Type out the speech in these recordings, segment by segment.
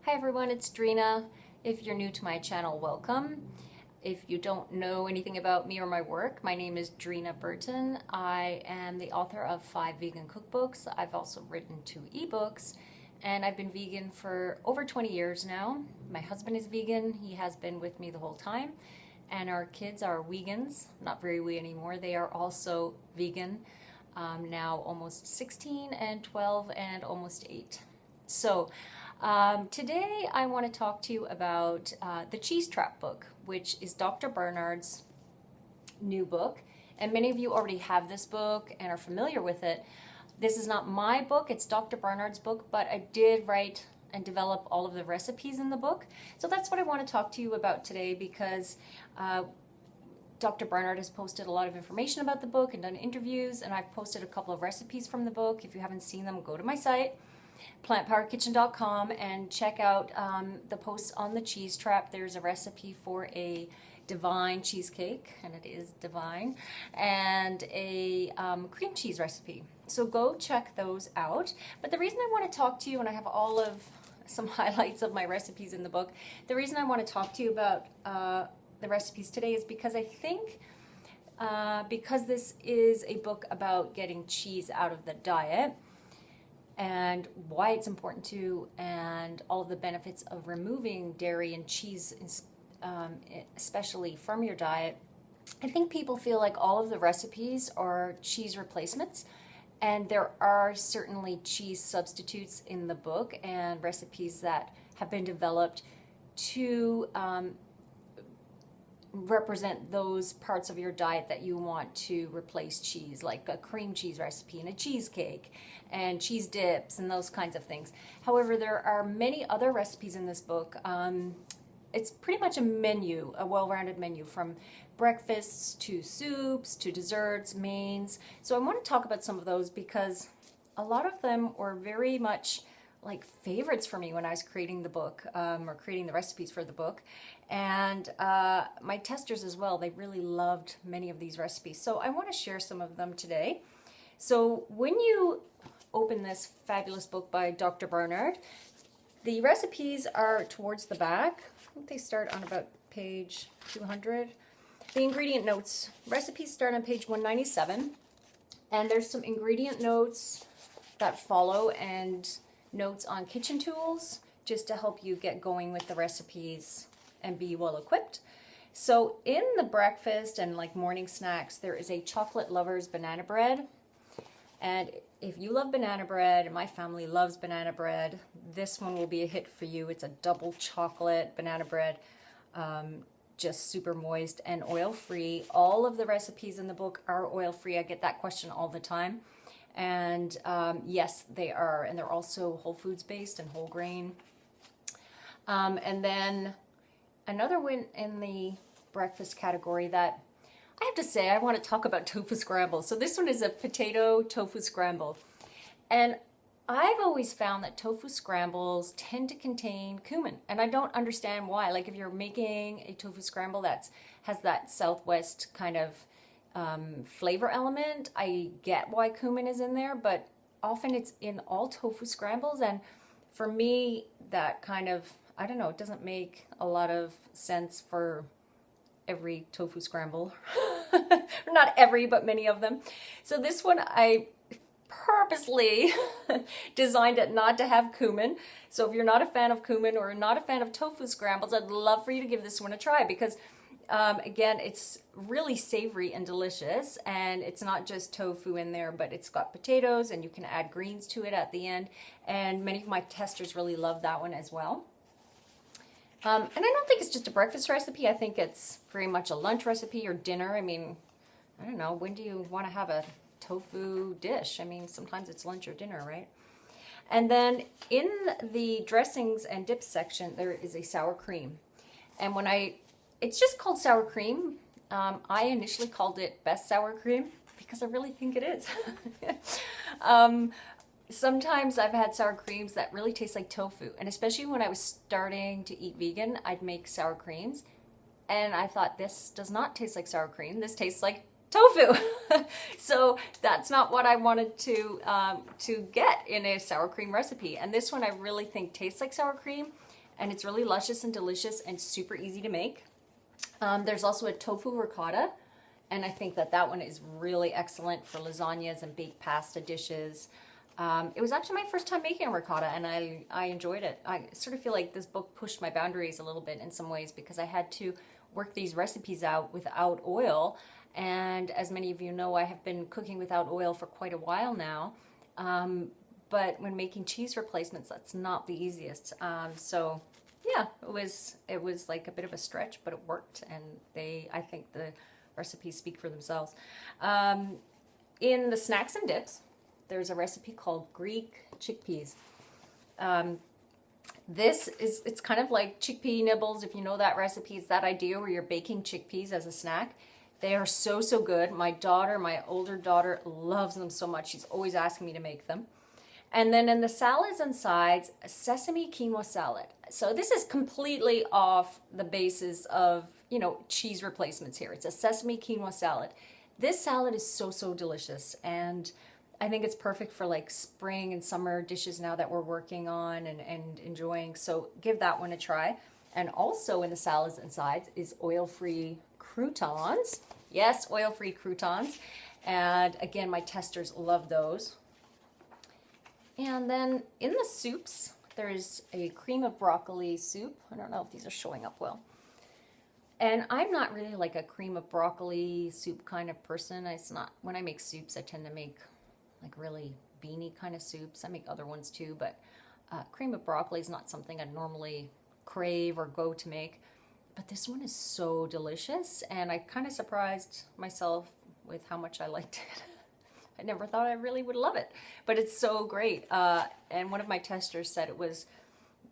Hi everyone, it's Drina. If you're new to my channel, welcome. If you don't know anything about me or my work, my name is Drina Burton. I am the author of 5 vegan cookbooks. I've also written 2 ebooks, and I've been vegan for over 20 years now. My husband is vegan. He has been with me the whole time. And our kids are vegans, not very wee anymore. They are also vegan, now almost 16 and 12 and almost 8. So today I want to talk to you about the Cheese Trap book, which is Dr. Barnard's new book. And many of you already have this book and are familiar with it. This is not my book, it's Dr. Barnard's book, but I did write and develop all of the recipes in the book. So that's what I want to talk to you about today, because Dr. Barnard has posted a lot of information about the book and done interviews, and I've posted a couple of recipes from the book. If you haven't seen them, go to my site, plantpowerkitchen.com, and check out the posts on the cheese trap. There's a recipe for a divine cheesecake, and it is divine, and a cream cheese recipe. So go check those out. But the reason I want to talk to you, and I have all of some highlights of my recipes in the book, the reason I want to talk to you about the recipes today is because I think because this is a book about getting cheese out of the diet and why it's important to, and all of the benefits of removing dairy and cheese, especially from your diet. I think people feel like all of the recipes are cheese replacements, and there are certainly cheese substitutes in the book and recipes that have been developed to represent those parts of your diet that you want to replace cheese, like a cream cheese recipe and a cheesecake and cheese dips and those kinds of things. However, there are many other recipes in this book. It's pretty much a menu, a well-rounded menu, from breakfasts to soups to desserts, mains. So I want to talk about some of those because a lot of them were very much like favorites for me when I was creating the book, or creating the recipes for the book. And my testers as well, they really loved many of these recipes. So I want to share some of them today. So when you open this fabulous book by Dr. Barnard, the recipes are towards the back. I think they start on about page 200. The ingredient notes, recipes start on page 197. And there's some ingredient notes that follow, and notes on kitchen tools, just to help you get going with the recipes and be well equipped. So in the breakfast and like morning snacks, there is a chocolate lovers banana bread. And if you love banana bread, and my family loves banana bread, this one will be a hit for you. It's a double chocolate banana bread, just super moist and oil-free. All of the recipes in the book are oil-free. I get that question all the time. And yes, they are. And they're also whole foods based and whole grain. And then another one in the breakfast category that I have to say, I want to talk about tofu scramble. So this one is a potato tofu scramble. And I've always found that tofu scrambles tend to contain cumin. And I don't understand why. Like if you're making a tofu scramble that has that Southwest kind of flavor element, I get why cumin is in there, but often it's in all tofu scrambles. And for me, that kind of, I don't know, it doesn't make a lot of sense for every tofu scramble. Not every, but many of them. So this one, I purposely designed it not to have cumin. So if you're not a fan of cumin or not a fan of tofu scrambles, I'd love for you to give this one a try, because again, it's really savory and delicious, and it's not just tofu in there, but it's got potatoes, and you can add greens to it at the end, and many of my testers really love that one as well. And I don't think it's just a breakfast recipe. I think it's very much a lunch recipe or dinner. I mean, I don't know, when do you want to have a tofu dish? I mean, sometimes it's lunch or dinner, right? And then in the dressings and dips section, there is a sour cream. And it's just called sour cream. I initially called it best sour cream because I really think it is. Sometimes I've had sour creams that really taste like tofu, and especially when I was starting to eat vegan, I'd make sour creams, and I thought, this does not taste like sour cream. This tastes like tofu. So that's not what I wanted to get in a sour cream recipe. And this one I really think tastes like sour cream, and it's really luscious and delicious and super easy to make. There's also a tofu ricotta, and I think that that one is really excellent for lasagnas and baked pasta dishes. It was actually my first time making a ricotta, and I enjoyed it. I sort of feel like this book pushed my boundaries a little bit in some ways, because I had to work these recipes out without oil. And as many of you know, I have been cooking without oil for quite a while now. But when making cheese replacements, that's not the easiest. So yeah, it was like a bit of a stretch, but it worked, and I think the recipes speak for themselves. In the snacks and dips, there's a recipe called Greek chickpeas. It's kind of like chickpea nibbles, if you know that recipe. It's that idea where you're baking chickpeas as a snack. They are so, so good. My older daughter, loves them so much. She's always asking me to make them. And then in the salads and sides, a sesame quinoa salad. So this is completely off the basis of, cheese replacements here. It's a sesame quinoa salad. This salad is so, so delicious. And I think it's perfect for like spring and summer dishes now that we're working on and enjoying. So give that one a try. And also in the salads and sides is oil-free croutons. Yes, oil-free croutons. And again, my testers love those. And then in the soups, there's a cream of broccoli soup. I don't know if these are showing up well. And I'm not really like a cream of broccoli soup kind of person. It's not, when I make soups, I tend to make like really beany kind of soups. I make other ones too, but cream of broccoli is not something I'd normally crave or go to make. But this one is so delicious, and I kind of surprised myself with how much I liked it. I never thought I really would love it, but it's so great. And one of my testers said it was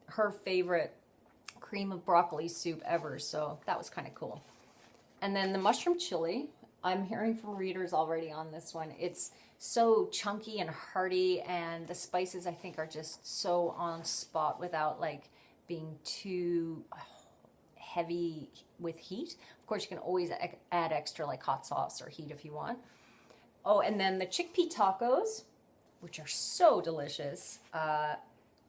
her favorite cream of broccoli soup ever, so that was kind of cool. And then the mushroom chili, I'm hearing from readers already on this one. It's so chunky and hearty, and the spices I think are just so on spot without like being too heavy with heat. Of course, you can always add extra like hot sauce or heat if you want. Oh, and then the chickpea tacos, which are so delicious.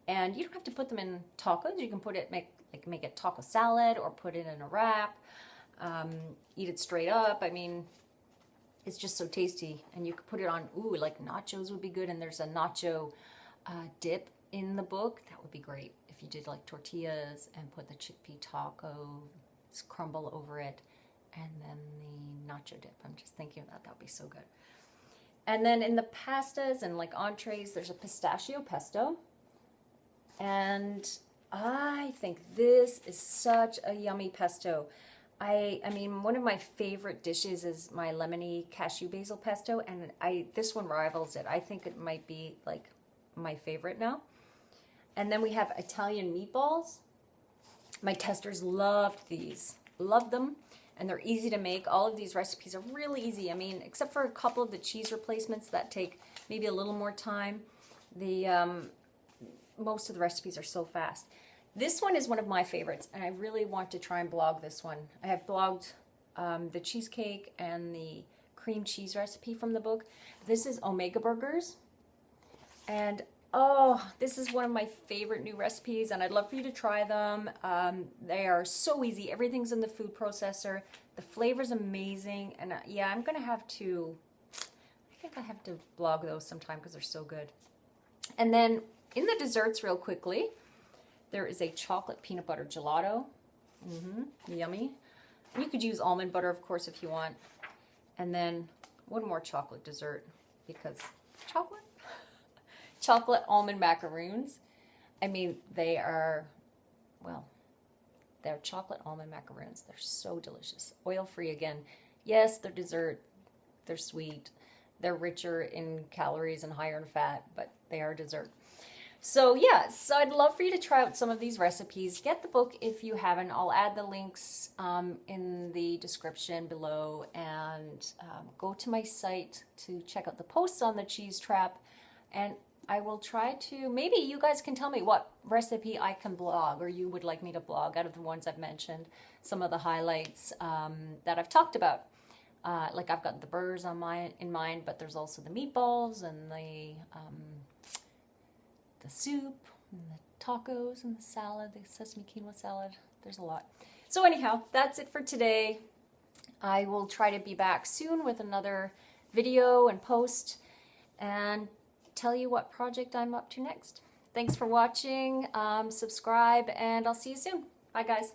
And you don't have to put them in tacos. You can make it taco salad or put it in a wrap. Eat it straight up. I mean, it's just so tasty. And you could put it on, like nachos would be good. And there's a nacho dip in the book. That would be great if you did like tortillas and put the chickpea tacos, crumble over it, and then the nacho dip. I'm just thinking of that. That would be so good. And then in the pastas and like entrees, there's a pistachio pesto. And I think this is such a yummy pesto. I mean, one of my favorite dishes is my lemony cashew basil pesto, and this one rivals it. I think it might be like my favorite now. And then we have Italian meatballs. My testers loved these, loved them, and they're easy to make. All of these recipes are really easy. I mean, except for a couple of the cheese replacements that take maybe a little more time. Most of the recipes are so fast. This one is one of my favorites, and I really want to try and blog this one. I have blogged the cheesecake and the cream cheese recipe from the book. This is Omega Burgers, and oh, this is one of my favorite new recipes, and I'd love for you to try them. They are so easy. Everything's in the food processor. The flavor's amazing, and yeah, I think I have to blog those sometime because they're so good. And then in the desserts, real quickly, there is a chocolate peanut butter gelato. Yummy. You could use almond butter, of course, if you want. And then one more chocolate dessert, because chocolate? Chocolate almond macaroons. I mean, they're chocolate almond macaroons. They're so delicious. Oil-free again. Yes, they're dessert. They're sweet. They're richer in calories and higher in fat, but they are dessert. So yeah, so I'd love for you to try out some of these recipes. Get the book if you haven't. I'll add the links in the description below, and go to my site to check out the posts on the cheese trap. And I will try to, maybe you guys can tell me what recipe I can blog, or you would like me to blog out of the ones I've mentioned, some of the highlights that I've talked about. Like I've got the burgers in mind, but there's also the meatballs and the soup and the tacos and the salad, the sesame quinoa salad. There's a lot. So anyhow, that's it for today. I will try to be back soon with another video and post and tell you what project I'm up to next. Thanks for watching. Subscribe, and I'll see you soon. Bye, guys.